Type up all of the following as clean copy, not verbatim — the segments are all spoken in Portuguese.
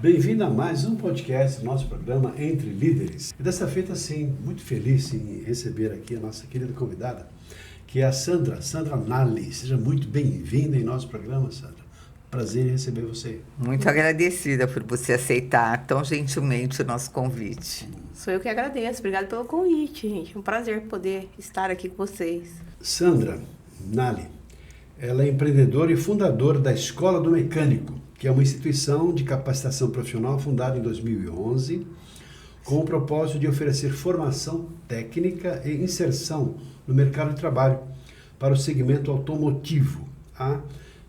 Bem-vindo a mais um podcast, nosso programa Entre Líderes. E dessa feita, sim, muito feliz em receber aqui a nossa querida convidada, que é a Sandra Nali. Seja muito bem-vinda em nosso programa, Sandra. Prazer em receber você. Muito agradecida por você aceitar tão gentilmente o nosso convite. Sou eu que agradeço. Obrigada pelo convite, gente. É um prazer poder estar aqui com vocês. Sandra Nali, ela é empreendedora e fundadora da Escola do Mecânico, que é uma instituição de capacitação profissional fundada em 2011, com o propósito de oferecer formação técnica e inserção no mercado de trabalho para o segmento automotivo. À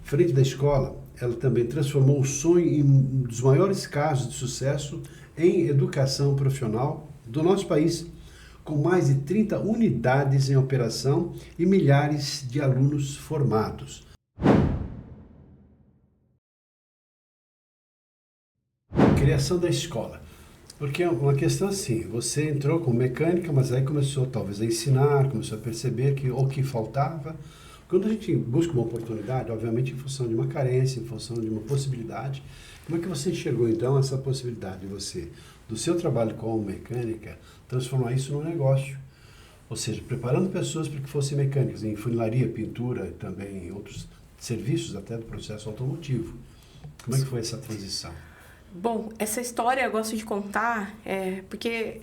frente da escola, ela também transformou o sonho em um dos maiores casos de sucesso em educação profissional do nosso país, com mais de 30 unidades em operação e milhares de alunos formados. Criação da escola. Porque é uma questão assim, você entrou como mecânica, mas aí começou talvez a ensinar, começou a perceber que o que faltava. Quando a gente busca uma oportunidade, obviamente em função de uma carência, em função de uma possibilidade, como é que você enxergou então essa possibilidade de você, do seu trabalho como mecânica, transformar isso num negócio? Ou seja, preparando pessoas para que fossem mecânicas em funilaria, pintura e também em outros serviços até do processo automotivo. Como é que foi essa transição? Bom, essa história eu gosto de contar porque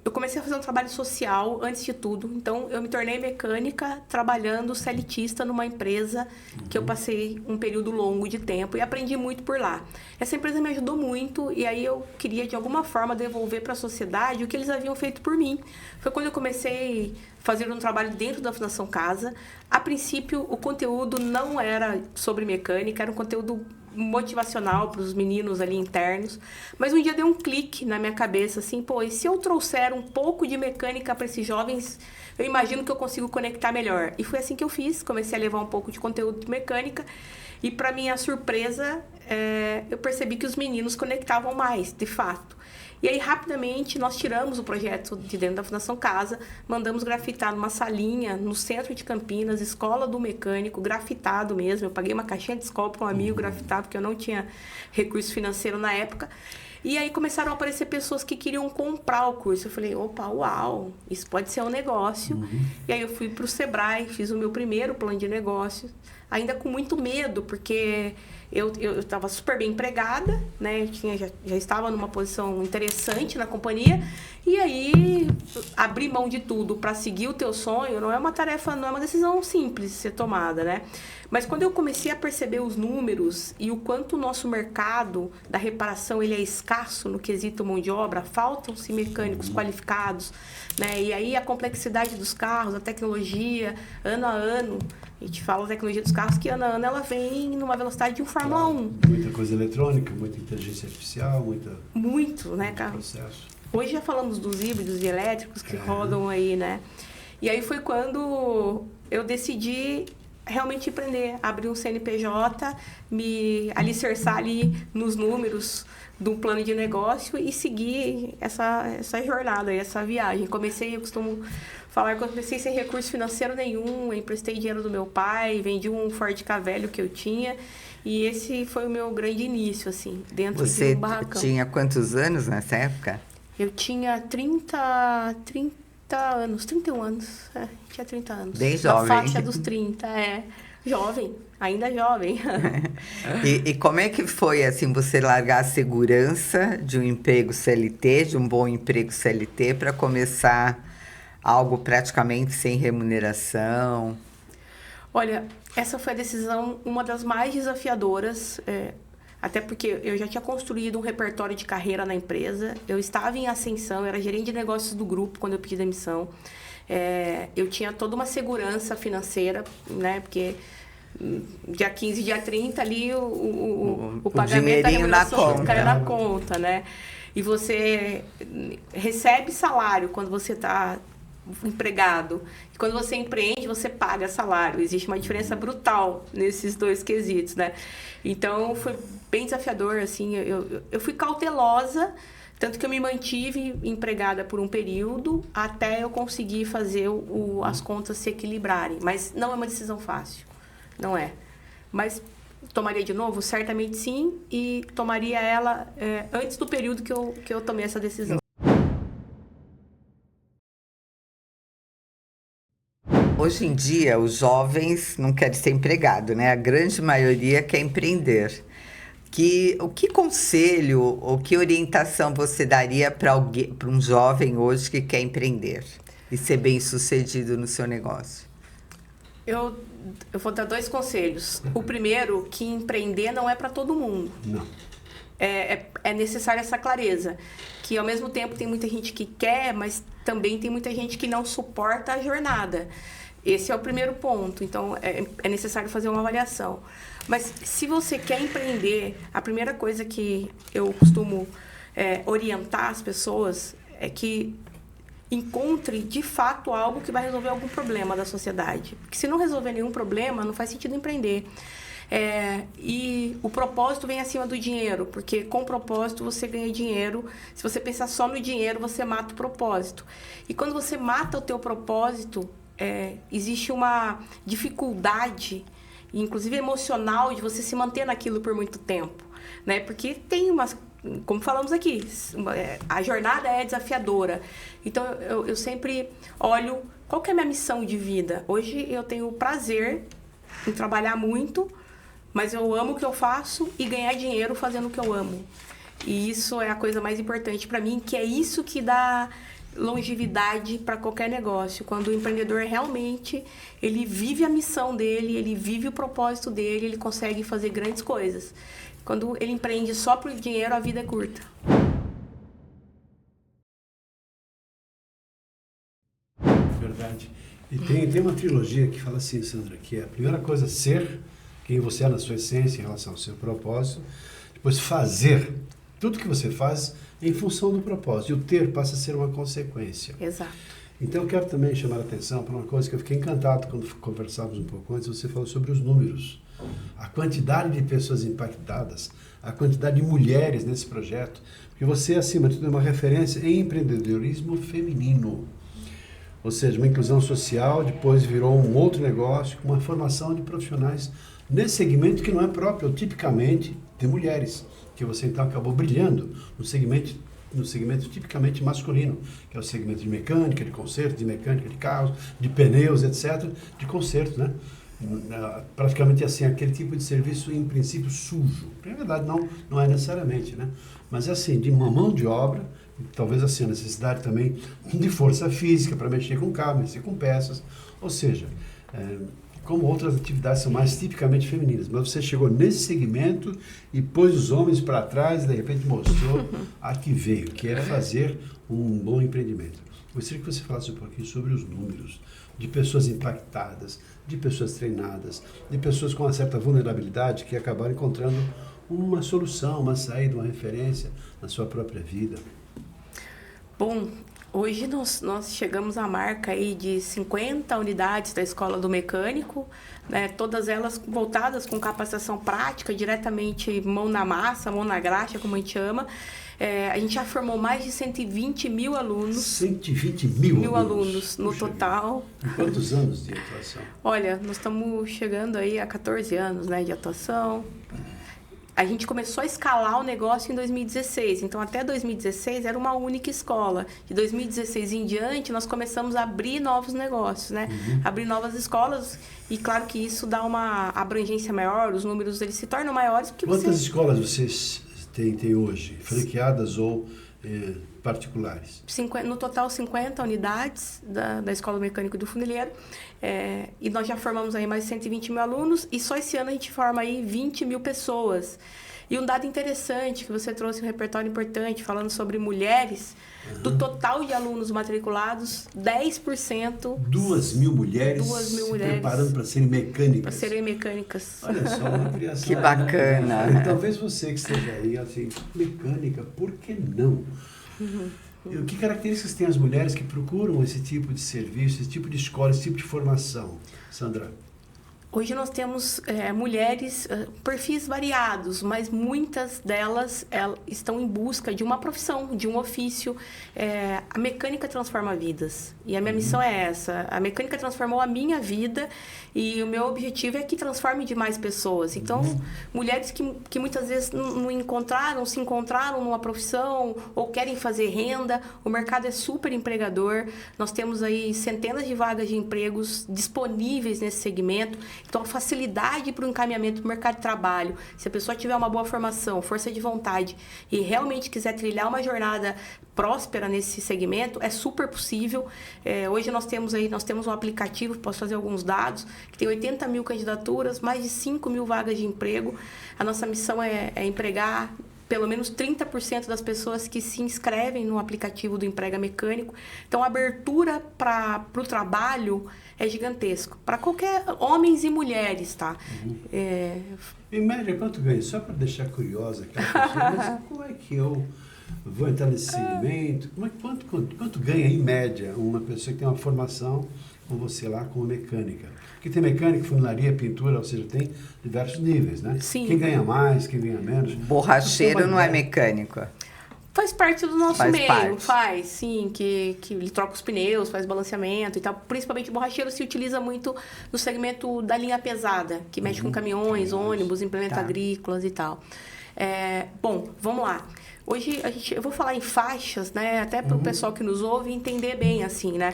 eu comecei a fazer um trabalho social antes de tudo. Então, eu me tornei mecânica trabalhando seletista numa empresa que eu passei um período longo de tempo e aprendi muito por lá. Essa empresa me ajudou muito e aí eu queria, de alguma forma, devolver para a sociedade o que eles haviam feito por mim. Foi quando eu comecei a fazer um trabalho dentro da Fundação Casa. A princípio, o conteúdo não era sobre mecânica, era um conteúdo motivacional para os meninos ali internos, mas um dia deu um clique na minha cabeça, assim, pô, e se eu trouxer um pouco de mecânica para esses jovens, eu imagino que eu consigo conectar melhor. E foi assim que eu fiz, comecei a levar um pouco de conteúdo de mecânica e, para minha surpresa, eu percebi que os meninos conectavam mais, de fato. E aí, rapidamente, nós tiramos o projeto de dentro da Fundação Casa, mandamos grafitar numa salinha no centro de Campinas, Escola do Mecânico, grafitado mesmo. Eu paguei uma caixinha de escola para um amigo grafitar, porque eu não tinha recurso financeiro na época. E aí começaram a aparecer pessoas que queriam comprar o curso. Eu falei, opa, uau, isso pode ser um negócio. E aí eu fui para o Sebrae, fiz o meu primeiro plano de negócio, ainda com muito medo, porque eu estava super bem empregada, né? Já estava numa posição interessante na companhia. E aí, abrir mão de tudo para seguir o teu sonho não é uma tarefa, não é uma decisão simples de ser tomada, né? Mas quando eu comecei a perceber os números e o quanto o nosso mercado da reparação ele é escasso no quesito mão de obra, faltam-se mecânicos qualificados, né? E aí a complexidade dos carros, a tecnologia, ano a ano, a gente fala da tecnologia dos carros que ano a ano ela vem numa velocidade de um Fórmula 1. Muita coisa eletrônica, muita inteligência artificial, muito, né, cara? Processo. Hoje já falamos dos híbridos e elétricos que rodam aí, né? E aí foi quando eu decidi realmente empreender, abrir um CNPJ, me alicerçar ali nos números do plano de negócio e seguir essa jornada, essa viagem. Eu costumo falar que eu comecei sem recurso financeiro nenhum, emprestei dinheiro do meu pai, vendi um Ford Ka velho que eu tinha e esse foi o meu grande início, assim, dentro de um barracão. Você tinha quantos anos nessa época? Eu tinha 31 anos, tinha 30 anos. Bem jovem. Na faixa dos 30, jovem, ainda jovem. E como é que foi, assim, você largar a segurança de um emprego CLT, de um bom emprego CLT, para começar algo praticamente sem remuneração? Olha, essa foi a decisão, uma das mais desafiadoras, até porque eu já tinha construído um repertório de carreira na empresa, eu estava em ascensão, eu era gerente de negócios do grupo quando eu pedi demissão, eu tinha toda uma segurança financeira, né, porque dia 15, dia 30 ali o pagamento da remuneração caiu na conta, né, e você recebe salário quando você está empregado. E quando você empreende, você paga salário. Existe uma diferença brutal nesses dois quesitos, né? Então, foi bem desafiador, assim. Eu fui cautelosa, tanto que eu me mantive empregada por um período até eu conseguir fazer as contas se equilibrarem. Mas não é uma decisão fácil. Não é. Mas tomaria de novo? Certamente sim, e tomaria ela antes do período que eu tomei essa decisão. Hoje em dia, os jovens não querem ser empregado, né? A grande maioria quer empreender. O que conselho ou que orientação você daria para um jovem hoje que quer empreender e ser bem-sucedido no seu negócio? Eu vou dar 2 conselhos. O primeiro, que empreender não é para todo mundo. Não. É necessária essa clareza. Que ao mesmo tempo tem muita gente que quer, mas também tem muita gente que não suporta a jornada. Esse é o primeiro ponto. Então, é necessário fazer uma avaliação. Mas se você quer empreender, a primeira coisa que eu costumo orientar as pessoas é que encontre, de fato, algo que vai resolver algum problema da sociedade. Porque se não resolver nenhum problema, não faz sentido empreender. E o propósito vem acima do dinheiro, porque com propósito você ganha dinheiro. Se você pensar só no dinheiro, você mata o propósito. E quando você mata o teu propósito, existe uma dificuldade, inclusive emocional, de você se manter naquilo por muito tempo, né? Porque tem umas, como falamos aqui, a jornada é desafiadora. Então, eu sempre olho qual que é a minha missão de vida. Hoje eu tenho o prazer em trabalhar muito, mas eu amo o que eu faço e ganhar dinheiro fazendo o que eu amo. E isso é a coisa mais importante para mim, que é isso que dá longevidade para qualquer negócio. Quando o empreendedor realmente, ele vive a missão dele, ele vive o propósito dele, ele consegue fazer grandes coisas. Quando ele empreende só por dinheiro, a vida é curta. Verdade. E tem uma trilogia que fala assim, Sandra, que é a primeira coisa ser quem você é na sua essência em relação ao seu propósito, depois fazer tudo que você faz em função do propósito, e o ter passa a ser uma consequência. Exato. Então eu quero também chamar a atenção para uma coisa que eu fiquei encantado quando conversávamos um pouco antes, você falou sobre os números, a quantidade de pessoas impactadas, a quantidade de mulheres nesse projeto, porque você, acima de tudo, é uma referência em empreendedorismo feminino. Ou seja, uma inclusão social, depois virou um outro negócio, com uma formação de profissionais nesse segmento que não é próprio, tipicamente, de mulheres, que você então acabou brilhando no segmento tipicamente masculino, que é o segmento de mecânica, de conserto, de mecânica de carros, de pneus, etc., de conserto, né? Praticamente assim, aquele tipo de serviço, em princípio, sujo. Na verdade, não é necessariamente, né? Mas assim, de uma mão de obra, talvez assim, a necessidade também de força física para mexer com carro, mexer com peças, ou seja, como outras atividades são mais tipicamente femininas, mas você chegou nesse segmento e pôs os homens para trás e de repente mostrou a que veio, que é fazer um bom empreendimento. Gostaria que você falasse um pouquinho sobre os números de pessoas impactadas, de pessoas treinadas, de pessoas com uma certa vulnerabilidade que acabaram encontrando uma solução, uma saída, uma referência na sua própria vida. Bom, hoje nós chegamos à marca aí de 50 unidades da Escola do Mecânico, né? Todas elas voltadas com capacitação prática, diretamente mão na massa, mão na graxa, como a gente chama. A gente já formou mais de 120 mil alunos. 120 mil alunos no total. E quantos anos de atuação? Olha, nós estamos chegando aí a 14 anos, né, de atuação. A gente começou a escalar o negócio em 2016, então até 2016 era uma única escola. De 2016 em diante, nós começamos a abrir novos negócios, né? Abrir novas escolas, e claro que isso dá uma abrangência maior, os números eles se tornam maiores. Porque quantas escolas vocês têm hoje, franqueadas ou particulares? No total, 50 unidades da Escola do Mecânico e do Funileiro. E nós já formamos aí mais de 120 mil alunos, e só esse ano a gente forma aí 20 mil pessoas. E um dado interessante, que você trouxe um repertório importante, falando sobre mulheres, do total de alunos matriculados, 10%... 2 mil mulheres se preparando para serem mecânicas. Para serem mecânicas. Olha só, uma criação. Que bacana. Talvez você que esteja aí, assim, mecânica, por que não? E que características têm as mulheres que procuram esse tipo de serviço, esse tipo de escola, esse tipo de formação, Sandra? Hoje nós temos mulheres, perfis variados, mas muitas delas estão em busca de uma profissão, de um ofício. A mecânica transforma vidas. E a minha missão é essa. A mecânica transformou a minha vida e o meu objetivo é que transforme demais pessoas. Então, mulheres que muitas vezes não se encontraram numa profissão ou querem fazer renda, o mercado é super empregador. Nós temos aí centenas de vagas de empregos disponíveis nesse segmento. Então, a facilidade para o encaminhamento do mercado de trabalho, se a pessoa tiver uma boa formação, força de vontade e realmente quiser trilhar uma jornada próspera nesse segmento, é super possível. Hoje nós temos um aplicativo, posso fazer alguns dados, que tem 80 mil candidaturas, mais de 5 mil vagas de emprego. A nossa missão é empregar pelo menos 30% das pessoas que se inscrevem no aplicativo do Emprega Mecânico. Então, a abertura para o trabalho é gigantesco. Para qualquer homens e mulheres, tá? Em média, quanto ganha? Só para deixar curiosa aquela pessoa, mas como é que eu vou entrar nesse segmento? Quanto ganha, em média, uma pessoa que tem uma formação, como você lá, como mecânica? Porque tem mecânica, funilaria, pintura, ou seja, tem diversos níveis, né? Sim. Quem ganha mais, quem ganha menos. Borracheiro não é mecânico. Faz parte do nosso meio, parte. Sim, que ele troca os pneus, faz balanceamento e tal. Principalmente borracheiro se utiliza muito no segmento da linha pesada, que mexe com caminhões, ônibus, implementos agrícolas e tal. Bom, vamos lá. Hoje eu vou falar em faixas, né? Até para o pessoal que nos ouve entender bem, assim, né?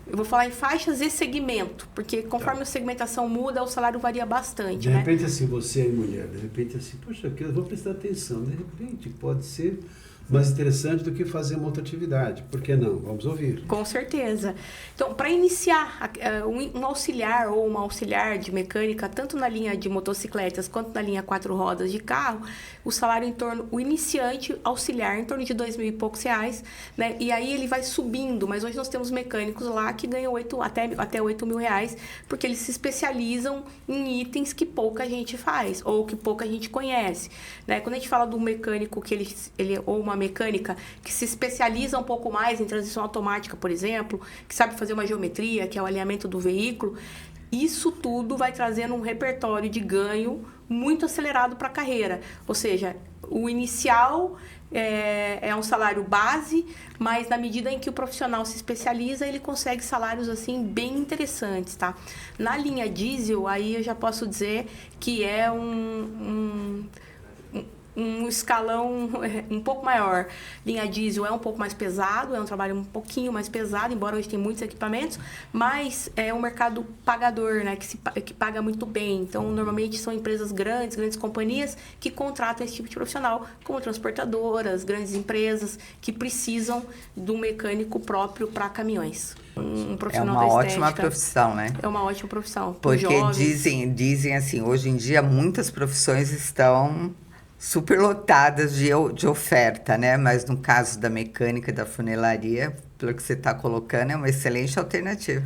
Eu vou falar em faixas e segmento, porque conforme a segmentação muda, o salário varia bastante, De repente, assim, você é mulher, de repente, assim, poxa, eu vou prestar atenção. De repente, pode ser mais interessante do que fazer uma outra atividade. Por que não? Vamos ouvir. Com certeza. Então, para iniciar um auxiliar ou uma auxiliar de mecânica, tanto na linha de motocicletas quanto na linha 4 rodas de carro, o salário o iniciante auxiliar em torno de R$2.000 e poucos, né? E aí ele vai subindo, mas hoje nós temos mecânicos lá que ganham até R$8.000, porque eles se especializam em itens que pouca gente faz ou que pouca gente conhece, né? Quando a gente fala do mecânico que ele ou uma mecânica que se especializa um pouco mais em transição automática, por exemplo, que sabe fazer uma geometria, que é o alinhamento do veículo, isso tudo vai trazendo um repertório de ganho muito acelerado para a carreira. Ou seja, o inicial é um salário base, mas na medida em que o profissional se especializa, ele consegue salários assim bem interessantes, tá? Na linha diesel, aí eu já posso dizer que é um escalão um pouco maior. Linha diesel é um pouco mais pesado, é um trabalho um pouquinho mais pesado, embora hoje tenha muitos equipamentos, mas é um mercado pagador, né, que paga muito bem. Então, normalmente são empresas grandes companhias que contratam esse tipo de profissional, como transportadoras, grandes empresas que precisam de um mecânico próprio para caminhões. Um profissional da estética. É uma ótima profissão, né? É uma ótima profissão. Porque dizem assim, hoje em dia muitas profissões estão superlotadas de oferta, né? Mas no caso da mecânica e da funilaria, pelo que você está colocando, é uma excelente alternativa.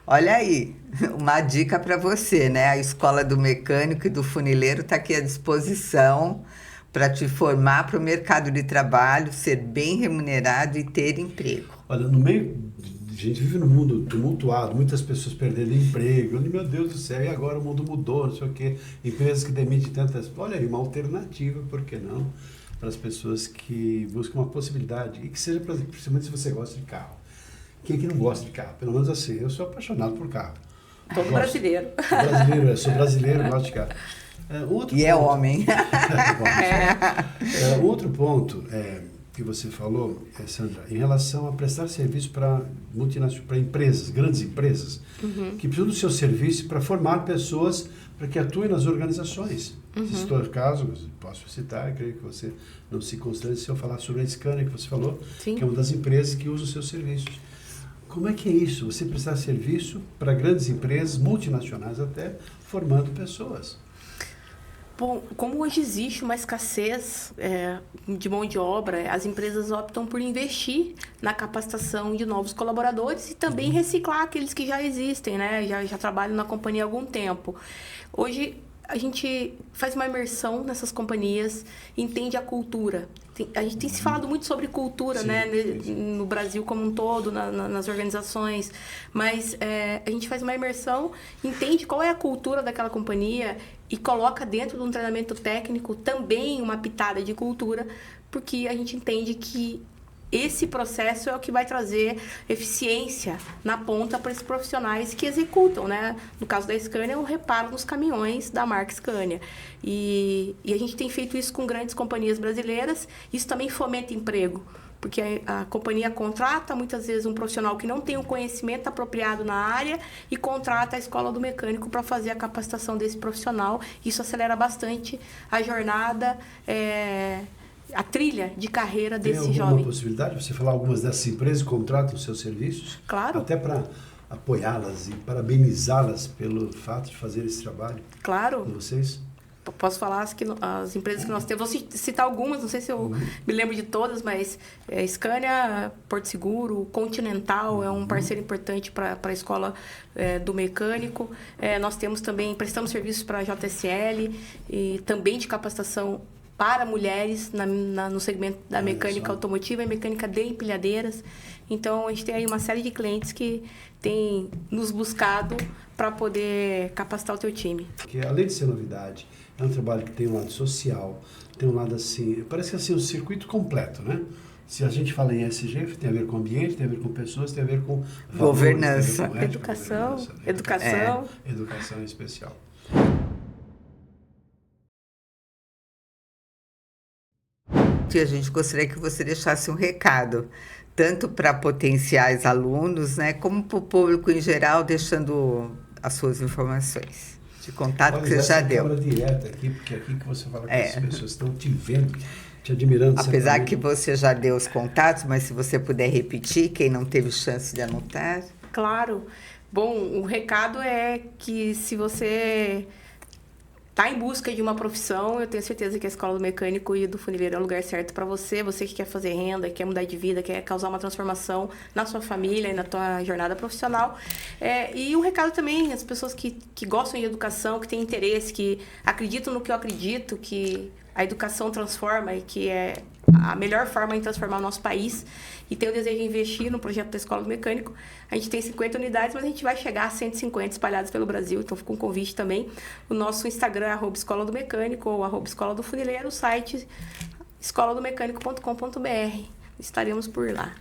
Olha aí, uma dica para você, né? A escola do mecânico e do funileiro está aqui à disposição para te formar para o mercado de trabalho, ser bem remunerado e ter emprego. Olha, no meio... A gente vive num mundo tumultuado, muitas pessoas perdendo emprego. Meu Deus do céu, e agora o mundo mudou, não sei o quê. Empresas que demitem tantas... Olha aí, uma alternativa, por que não? Para as pessoas que buscam uma possibilidade. E que seja, principalmente se você gosta de carro. Quem que não gosta de carro? Pelo menos assim, eu sou apaixonado por carro. Todo brasileiro. Sou brasileiro, gosto de carro. É homem. Outro ponto que você falou, Sandra, em relação a prestar serviço para empresas, grandes empresas, que precisam do seu serviço para formar pessoas para que atuem nas organizações. Se for o caso, posso citar, creio que você não se constrange se eu falar sobre a Scania, que você falou, Sim. que é uma das empresas que usa os seus serviços. Como é que é isso? Você prestar serviço para grandes empresas, multinacionais até, formando pessoas. Bom, como hoje existe uma escassez de mão de obra, as empresas optam por investir na capacitação de novos colaboradores e também reciclar aqueles que já existem, né? Já trabalham na companhia há algum tempo. Hoje, a gente faz uma imersão nessas companhias, entende a cultura. A gente tem se falado muito sobre cultura, sim, né? No Brasil como um todo, nas organizações. Mas a gente faz uma imersão, entende qual é a cultura daquela companhia e coloca dentro de um treinamento técnico também uma pitada de cultura, porque a gente entende que esse processo é o que vai trazer eficiência na ponta para esses profissionais que executam, né? No caso da Scania, o reparo nos caminhões da marca Scania. E a gente tem feito isso com grandes companhias brasileiras. Isso também fomenta emprego, porque a companhia contrata, muitas vezes, um profissional que não tem o conhecimento apropriado na área e contrata a escola do mecânico para fazer a capacitação desse profissional. Isso acelera bastante a jornada, a trilha de carreira desse jovem. Tem alguma possibilidade de você falar algumas dessas empresas que contratam os seus serviços? Claro. Até para apoiá-las e parabenizá-las pelo fato de fazer esse trabalho. Claro. Com vocês? Posso falar as empresas que nós temos. Vou citar algumas, não sei se eu me lembro de todas, mas Scania, Porto Seguro, Continental é um parceiro importante para a escola do mecânico. Nós temos também, prestamos serviços para a JSL e também de capacitação para mulheres no segmento da mecânica automotiva e mecânica de empilhadeiras. Então, a gente tem aí uma série de clientes que têm nos buscado para poder capacitar o teu time. Porque, além de ser novidade, é um trabalho que tem um lado social, tem um lado assim, parece que assim, um circuito completo, né? Se a gente fala em ESG, tem a ver com ambiente, tem a ver com pessoas, tem a ver com valores, governança, tem a ver com educação, educação em especial. E a gente gostaria que você deixasse um recado, tanto para potenciais alunos, né, como para o público em geral, deixando as suas informações de contato. Olha, que você já deu. Câmera direta aqui, porque é aqui que você fala que as pessoas estão te vendo, te admirando. Apesar que você já deu os contatos, mas se você puder repetir, quem não teve chance de anotar. Claro. Bom, o recado é que se você está em busca de uma profissão, eu tenho certeza que a Escola do Mecânico e do Funileiro é o lugar certo para você. Você que quer fazer renda, quer mudar de vida, quer causar uma transformação na sua família e na tua jornada profissional. E um recado também, as pessoas que gostam de educação, que têm interesse, que acreditam no que eu acredito, que a educação transforma e que é a melhor forma de transformar o nosso país, e tem o desejo de investir no projeto da Escola do Mecânico. A gente tem 50 unidades, mas a gente vai chegar a 150 espalhadas pelo Brasil, então fica um convite também. O nosso Instagram é @escola do mecânico ou @escola do funileiro, o site escoladomecanico.com.br. Estaremos por lá.